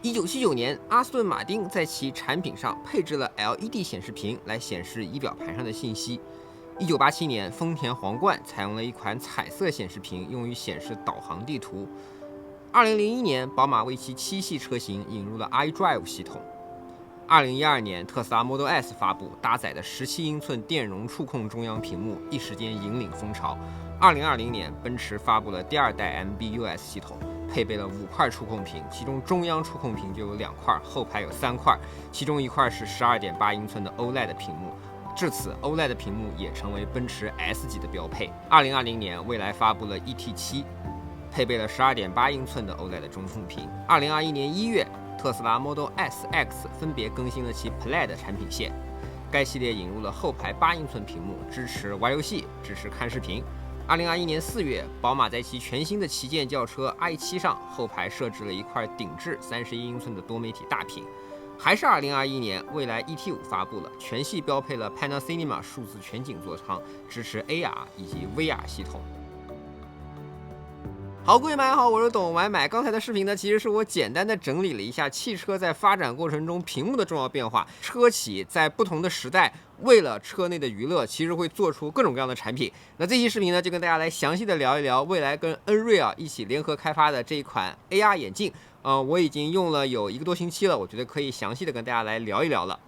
1979年，阿斯顿马丁在其产品上配置了 LED 显示屏来显示仪表盘上的信息。1987年，丰田皇冠采用了一款彩色显示屏，用于显示导航地图。2001年，宝马为其7系车型引入了 iDrive 系统。2012年，特斯拉 Model S 发布，搭载的17英寸电容触控中央屏幕，一时间引领风潮。2020年，奔驰发布了第2代 MBUS 系统，配备了5块触控屏，其中中央触控屏就有2块，后排有3块，其中1块是12.8英寸的 OLED 屏幕。至此 ，OLED 屏幕也成为奔驰 S 级的标配。2020年，蔚来发布了 ET7，配备了12.8英寸的 OLED 中控屏。2021年1月，特斯拉 Model S、X 分别更新了其 Plaid 产品线，该系列引入了后排8英寸屏幕，支持玩游戏，支持看视频。2021年4月，宝马在其全新的旗舰轿车 i7 上后排设置了一块顶置31英寸的多媒体大屏。还是2021年，蔚来 ET5 发布了，全系标配了 Panacinema 数字全景座舱，支持 AR 以及 VR 系统。好，各位买好，我是懂买买。刚才的视频呢，其实是我简单的整理了一下汽车在发展过程中屏幕的重要变化。车企在不同的时代，为了车内的娱乐，其实会做出各种各样的产品。那这期视频呢，就跟大家来详细的聊一聊蔚来跟恩瑞尔一起联合开发的这一款 AR 眼镜。我已经用了有1个多星期了，我觉得可以详细的跟大家来聊一聊了。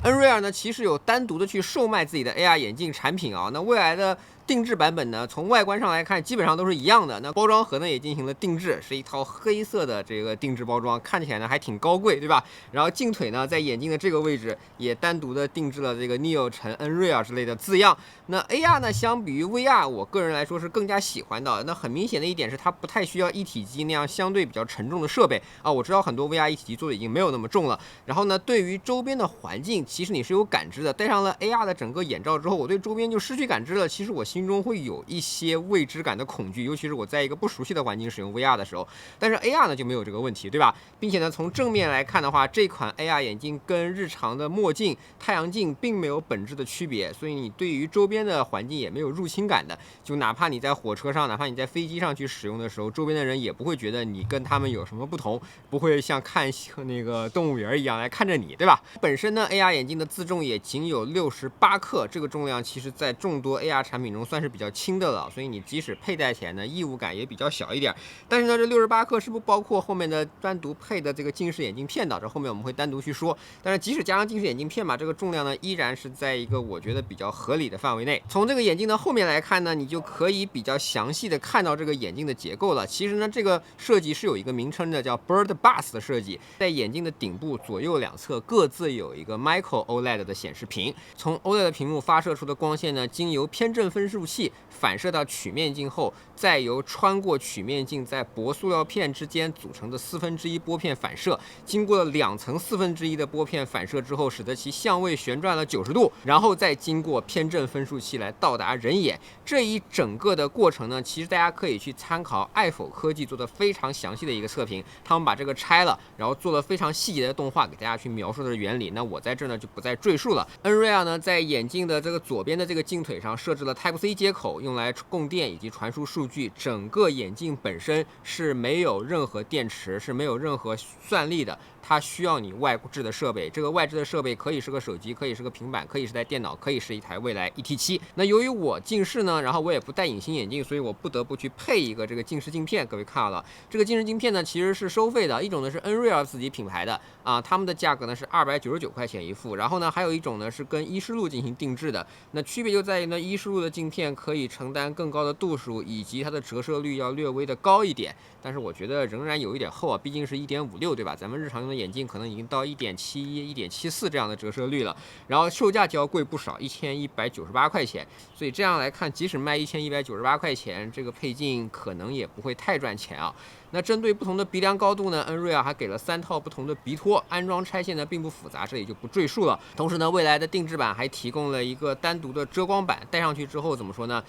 恩瑞尔呢，其实有单独的去售卖自己的 AR 眼镜产品啊。那未来的定制版本呢，从外观上来看，基本上都是一样的。那包装盒呢也进行了定制，是一套黑色的这个定制包装，看起来呢还挺高贵，对吧？然后镜腿呢，在眼镜的这个位置也单独的定制了这个 Neo 乘恩瑞尔之类的字样。那 AR 呢，相比于 VR， 我个人来说是更加喜欢的。那很明显的一点是，它不太需要一体机那样相对比较沉重的设备啊。我知道很多 VR 一体机做的已经没有那么重了。然后呢，对于周边的环境，其实你是有感知的。戴上了 AR 的整个眼罩之后，我对周边就失去感知了。其实我心中会有一些未知感的恐惧，尤其是我在一个不熟悉的环境使用 VR 的时候。但是 AR 呢就没有这个问题，对吧？并且呢，从正面来看的话，这款 AR 眼镜跟日常的墨镜、太阳镜并没有本质的区别，所以你对于周边的环境也没有入侵感的。就哪怕你在火车上，哪怕你在飞机上去使用的时候，周边的人也不会觉得你跟他们有什么不同，不会像看那个动物园一样来看着你，对吧？本身呢 ，AR 眼镜的自重也仅有68克，这个重量其实在众多 AR 产品中算是比较轻的了，所以你即使佩戴起来呢，异物感也比较小一点。但是呢，这68克是不包括后面的单独配的这个近视眼镜片的，这后面我们会单独去说。但是即使加上近视眼镜片嘛，这个重量呢依然是在一个我觉得比较合理的范围内。从这个眼镜的后面来看呢，你就可以比较详细的看到这个眼镜的结构了。其实呢，这个设计是有一个名称的，叫 Bird Bus 的设计，在眼镜的顶部左右两侧各自有一个 Micro OLED 的显示屏，从 OLED 屏幕发射出的光线呢，经由偏振分数器反射到曲面镜后，再由穿过曲面镜在薄塑料片之间组成的1/4波片反射，经过了2层1/4的波片反射之后，使得其相位旋转了90度，然后再经过偏振分数器来到达人眼。这一整个的过程呢，其实大家可以去参考爱否科技做的非常详细的一个测评，他们把这个拆了，然后做了非常细节的动画给大家去描述的原理。那我在这呢就不再赘述了。恩瑞尔呢，在眼镜的这个左边的这个镜腿上设置了 Type-C 接口，用来供电以及传输数据。整个眼镜本身是没有任何电池，是没有任何算力的。它需要你外置的设备，这个外置的设备可以是个手机，可以是个平板，可以是台电脑，可以是一台蔚来 ET7。那由于我近视呢，然后我也不戴隐形眼镜，所以我不得不去配一个这个近视镜片。各位看到了，这个近视镜片呢其实是收费的，一种呢是恩瑞尔自己品牌的啊，他们的价格呢是299块钱一副，然后呢还有一种呢是跟依视路进行定制的。那区别就在于呢，依视路的镜片可以承担更高的度数，以及它的折射率要略微的高一点，但是我觉得仍然有一点厚啊，毕竟是1.56，对吧？咱们日常用的眼镜可能已经到1.71、1.74这样的折射率了，然后售价就要贵不少，1198块钱。所以这样来看，即使卖1198块钱，这个配镜可能也不会太赚钱啊。那针对不同的鼻梁高度呢，恩瑞尔还给了3套不同的鼻托，安装拆卸呢并不复杂，这里就不赘述了。同时呢，蔚来的定制版还提供了一个单独的遮光板，戴上去之后怎么说呢？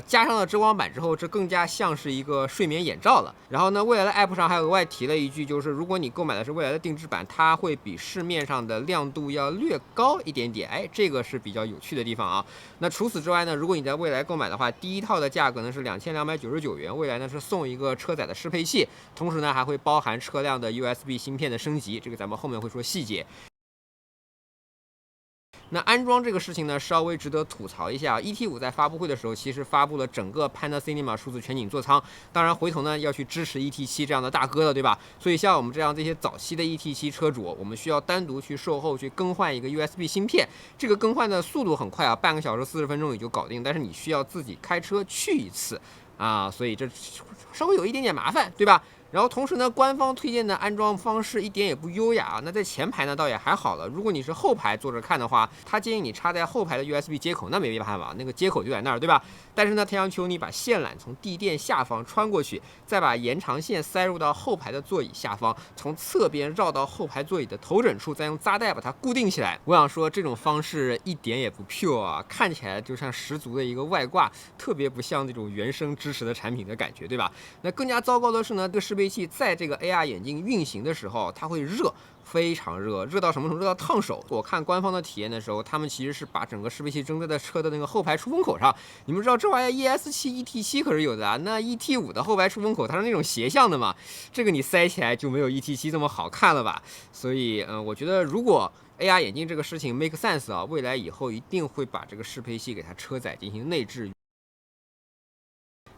加上了遮光板之后，这更加像是一个睡眠眼罩了。然后呢，未来的 App 上还额外提了一句，就是如果你购买的是未来的定制版，它会比市面上的亮度要略高一点点。哎，这个是比较有趣的地方啊。那除此之外呢，如果你在未来购买的话，第一套的价格呢是2299元，未来呢是送一个车载的适配器，同时呢还会包含车辆的 USB 芯片的升级，这个咱们后面会说细节。那安装这个事情呢，稍微值得吐槽一下。ET5在发布会的时候，其实发布了整个 Panda Cinema 数字全景座舱，当然回头呢要去支持 ET7这样的大哥了，对吧？所以像我们这样这些早期的 ET7车主，我们需要单独去售后去更换一个 USB 芯片，这个更换的速度很快啊，半个小时40分钟也就搞定，但是你需要自己开车去一次啊，所以这稍微有一点点麻烦，对吧？然后同时呢，官方推荐的安装方式一点也不优雅。那在前排呢，倒也还好了。如果你是后排坐着看的话，他建议你插在后排的 USB 接口，那没办法，那个接口就在那儿，对吧？但是呢，他要求你把线缆从地垫下方穿过去，再把延长线塞入到后排的座椅下方，从侧边绕到后排座椅的头枕处，再用扎带把它固定起来。我想说，这种方式一点也不 pure 啊，看起来就像十足的一个外挂，特别不像那种原生支持的产品的感觉，对吧？那更加糟糕的是呢，这个适配器在这个 AR 眼镜运行的时候，它会热，非常热，热到什么程度？热到烫手。我看官方的体验的时候，他们其实是把整个适配器装在车的那个后排出风口上。你们知道这玩意儿 ES7、ET7 可是有的啊，那 ET5的后排出风口它是那种斜向的嘛，这个你塞起来就没有 ET7 这么好看了吧？所以，我觉得如果 AR 眼镜这个事情 make sense 啊，未来以后一定会把这个适配器给它车载进行内置。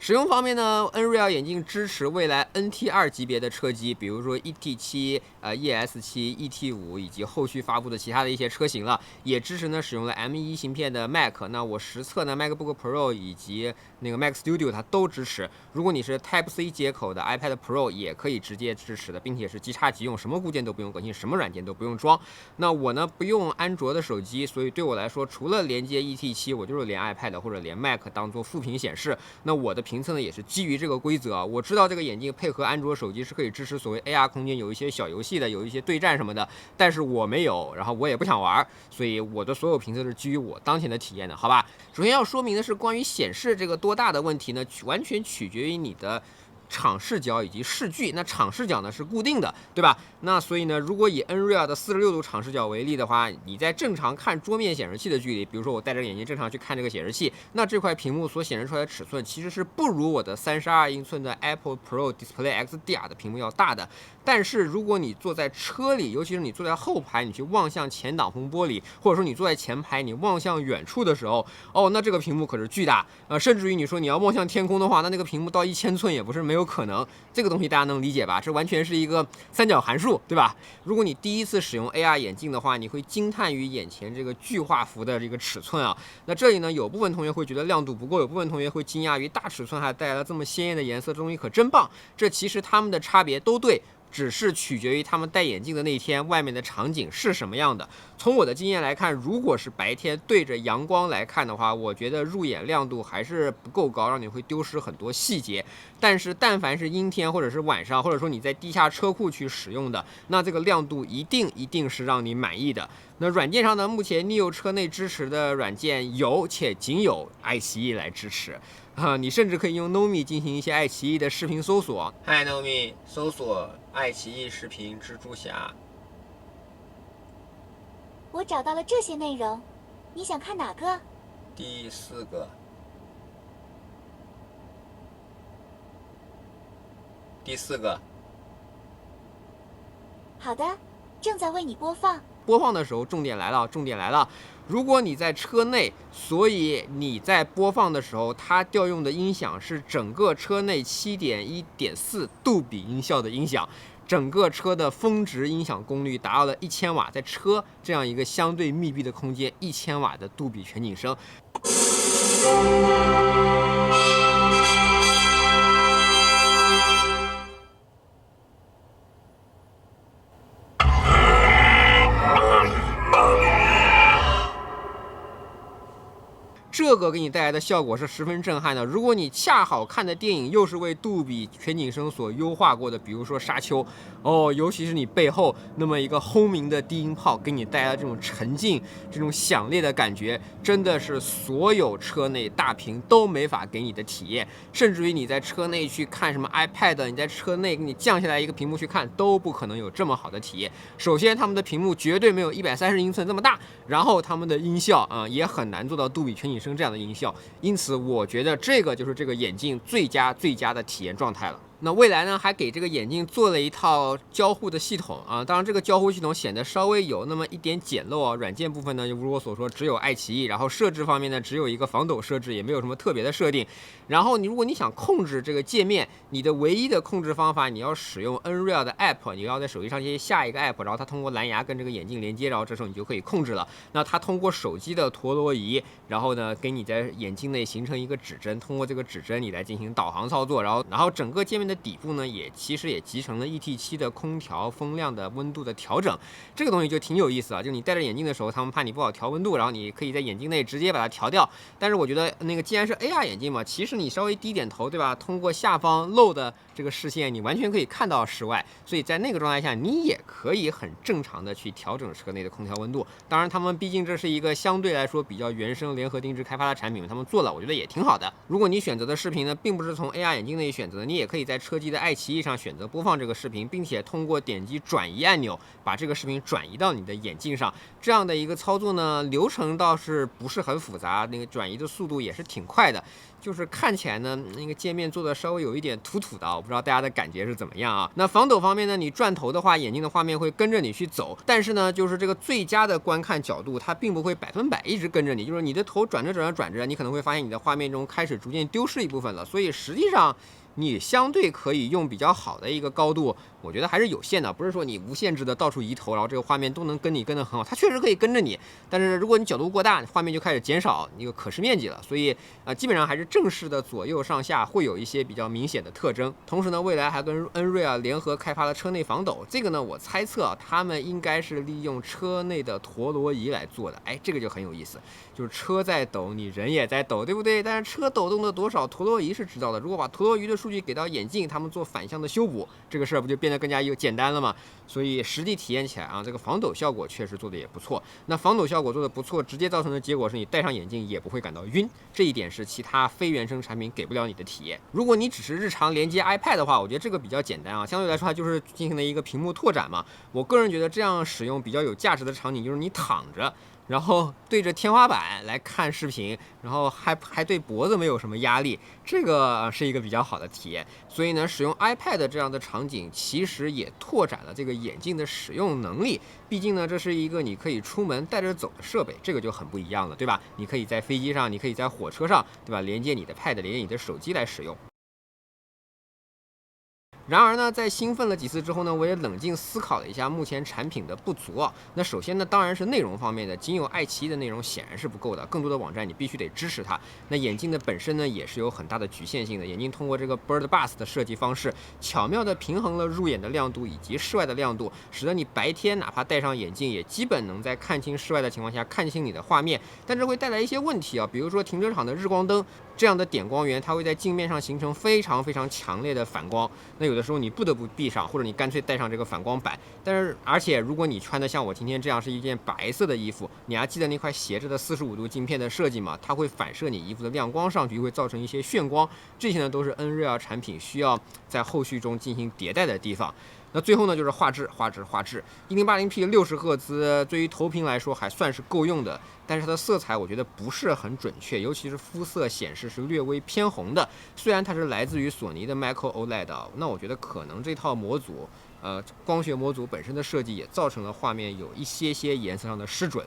使用方面呢 ，Nreal 眼镜支持未来 NT2 级别的车机，比如说 ET7、ES7、ET5 以及后续发布的其他的一些车型了，也支持呢使用了 M1 芯片的 Mac。那我实测呢 MacBook Pro 以及那个 Mac Studio 它都支持。如果你是 Type C 接口的 iPad Pro 也可以直接支持的，并且是即插即用，什么固件都不用更新，什么软件都不用装。那我呢不用安卓的手机，所以对我来说，除了连接 ET7，我就是连 iPad 或者连 Mac 当做副屏显示。那我的评测呢也是基于这个规则。我知道这个眼镜配合安卓手机是可以支持所谓 AR 空间有一些小游戏的，有一些对战什么的，但是我没有，然后我也不想玩，所以我的所有评测是基于我当前的体验的，好吧？首先要说明的是，关于显示这个多大的问题呢，完全取决于你的场视角以及视距。那场视角呢是固定的，对吧？那所以呢，如果以 Nreal 的46度场视角为例的话，你在正常看桌面显示器的距离，比如说我戴着眼镜正常去看这个显示器，那这块屏幕所显示出来的尺寸其实是不如我的32英寸的 Apple Pro Display XDR 的屏幕要大的。但是如果你坐在车里，尤其是你坐在后排，你去望向前挡风玻璃，或者说你坐在前排，你望向远处的时候，那这个屏幕可是巨大，甚至于你说你要望向天空的话，那个屏幕到1000寸也不是没有可能。这个东西大家能理解吧？这完全是一个三角函数，对吧？如果你第一次使用 AR 眼镜的话，你会惊叹于眼前这个巨画幅的这个尺寸啊。那这里呢，有部分同学会觉得亮度不够，有部分同学会惊讶于大尺寸还带来了这么鲜艳的颜色，这东西可真棒。这其实他们的差别都对，只是取决于他们戴眼镜的那天外面的场景是什么样的。从我的经验来看，如果是白天对着阳光来看的话，我觉得入眼亮度还是不够高，让你会丢失很多细节。但是但凡是阴天或者是晚上，或者说你在地下车库去使用的，那这个亮度一定是让你满意的。那软件上呢，目前 NIO 车内支持的软件有且仅有爱奇艺来支持。你甚至可以用 Nomi 进行一些爱奇艺的视频搜索。嗨 Nomi， 搜索爱奇艺视频蜘蛛侠。我找到了这些内容，你想看哪个？第4个。第4个。好的，正在为你播放。播放的时候，重点来了。如果你在车内，所以你在播放的时候，它调用的音响是整个车内7.1.4杜比音效的音响，整个车的峰值音响功率达到了1000瓦，在车这样一个相对密闭的空间，1000瓦的杜比全景声。这这个给你带来的效果是十分震撼的。如果你恰好看的电影又是为杜比全景声所优化过的，比如说《沙丘》，尤其是你背后那么一个轰鸣的低音炮，给你带来这种沉静、这种响烈的感觉，真的是所有车内大屏都没法给你的体验。甚至于你在车内去看什么 iPad， 你在车内给你降下来一个屏幕去看，都不可能有这么好的体验。首先，他们的屏幕绝对没有130英寸这么大，然后他们的音效也很难做到杜比全景声这样的音效。因此，我觉得这个就是这个眼镜最佳的体验状态了。那未来呢，还给这个眼镜做了一套交互的系统啊，当然这个交互系统显得稍微有那么一点简陋啊。软件部分呢，如我所说，只有爱奇艺，然后设置方面呢，只有一个防抖设置，也没有什么特别的设定。然后如果你想控制这个界面，你的唯一的控制方法，你要使用 Nreal 的 App， 你要在手机上先下一个 App， 然后它通过蓝牙跟这个眼镜连接，然后这时候你就可以控制了。那它通过手机的陀螺仪，然后呢，给你在眼镜内形成一个指针，通过这个指针你来进行导航操作，然后整个界面的底部呢，其实也集成了 ET7的空调风量的温度的调整，这个东西就挺有意思啊。就你戴着眼镜的时候，他们怕你不好调温度，然后你可以在眼镜内直接把它调掉。但是我觉得那个既然是 AR 眼镜嘛，其实你稍微低点头，对吧？通过下方漏的这个视线，你完全可以看到室外，所以在那个状态下，你也可以很正常的去调整车内的空调温度。当然，他们毕竟这是一个相对来说比较原生联合定制开发的产品，他们做了，我觉得也挺好的。如果你选择的视频呢，并不是从 AR 眼镜内选择的，你也可以在车机的爱奇艺上选择播放这个视频，并且通过点击转移按钮把这个视频转移到你的眼镜上。这样的一个操作呢，流程倒是不是很复杂，那个转移的速度也是挺快的。就是看起来呢，那个界面做的稍微有一点土土的，我不知道大家的感觉是怎么样啊？那防抖方面呢，你转头的话，眼镜的画面会跟着你去走，但是呢，就是这个最佳的观看角度，它并不会100%一直跟着你，就是你的头转着，你可能会发现你的画面中开始逐渐丢失一部分了，所以实际上你相对可以用比较好的一个高度，我觉得还是有限的，不是说你无限制的到处移头，然后这个画面都能跟得很好，它确实可以跟着你，但是如果你角度过大，画面就开始减少一个可视面积了，所以基本上还是正视的左右上下会有一些比较明显的特征。同时呢，未来还跟 Nreal 联合开发了车内防抖，这个呢，我猜测他们应该是利用车内的陀螺仪来做的，这个就很有意思，就是车在抖，你人也在抖，对不对？但是车抖动的多少，陀螺仪是知道的，如果把陀螺仪的数据给到眼镜，他们做反向的修补，这个事儿不就变得更加简单了吗？所以实际体验起来啊，这个防抖效果确实做的也不错。那防抖效果做的不错，直接造成的结果是你戴上眼镜也不会感到晕，这一点是其他非原生产品给不了你的体验。如果你只是日常连接 iPad 的话，我觉得这个比较简单啊，相对来说它就是进行了一个屏幕拓展嘛。我个人觉得这样使用比较有价值的场景就是你躺着，然后对着天花板来看视频，然后还对脖子没有什么压力，这个是一个比较好的体验。所以呢，使用 iPad 这样的场景，其实也拓展了这个眼镜的使用能力。毕竟呢，这是一个你可以出门带着走的设备，这个就很不一样了，对吧？你可以在飞机上，你可以在火车上，对吧？连接你的 Pad， 连接你的手机来使用。然而呢，在兴奋了几次之后呢，我也冷静思考了一下目前产品的不足啊。那首先呢，当然是内容方面的，仅有爱奇艺的内容显然是不够的，更多的网站你必须得支持它。那眼镜的本身呢，也是有很大的局限性的。眼镜通过这个 Bird Bus 的设计方式，巧妙地平衡了入眼的亮度以及室外的亮度，使得你白天哪怕戴上眼镜，也基本能在看清室外的情况下看清你的画面。但这会带来一些问题啊，比如说停车场的日光灯这样的点光源，它会在镜面上形成非常强烈的反光。那有的时候你不得不闭上，或者你干脆带上这个反光板。而且如果你穿的像我今天这样是一件白色的衣服，你还记得那块斜着的45度镜片的设计吗？它会反射你衣服的亮光上去，会造成一些眩光。这些呢都是 Nreal 产品需要在后续中进行迭代的地方。那最后呢，就是画质，1080p 60赫兹，对于投屏来说还算是够用的，但是它的色彩我觉得不是很准确，尤其是肤色显示是略微偏红的。虽然它是来自于索尼的 Micro OLED， 那我觉得可能这套模组，光学模组本身的设计也造成了画面有一些颜色上的失准。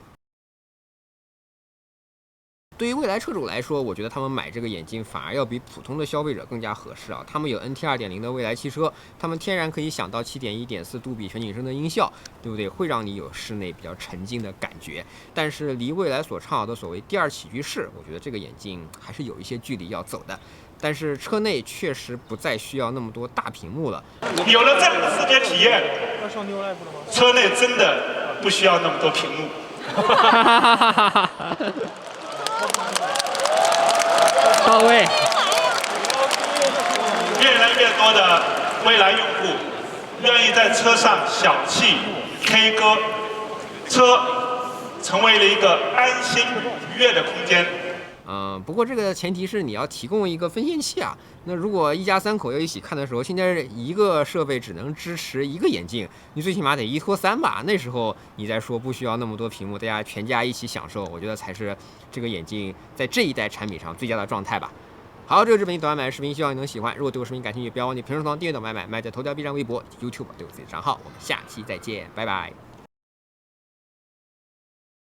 对于未来车主来说，我觉得他们买这个眼镜反而要比普通的消费者更加合适啊！他们有 NT 2.0的未来汽车，他们天然可以想到7.1、1.4杜比全景声的音效，对不对？会让你有室内比较沉浸的感觉。但是离未来所倡导的所谓第二起居室，我觉得这个眼镜还是有一些距离要走的。但是车内确实不再需要那么多大屏幕了。有了这个视觉体验，车内真的不需要那么多屏幕。到位。越来越多的未来用户愿意在车上小憩、K 歌，车成为了一个安心愉悦的空间。不过这个前提是你要提供一个分线器啊。那如果一家3口要一起看的时候，现在一个设备只能支持一个眼镜，你最起码得1拖3吧。那时候你再说不需要那么多屏幕，大家全家一起享受，我觉得才是这个眼镜在这一代产品上最佳的状态吧。好，这个是本期短买视频，希望你能喜欢。如果对我视频感兴趣，不要忘记评论区订阅到买，卖在头条、B 站、微博、YouTube 都有自己的账号。我们下期再见，拜拜。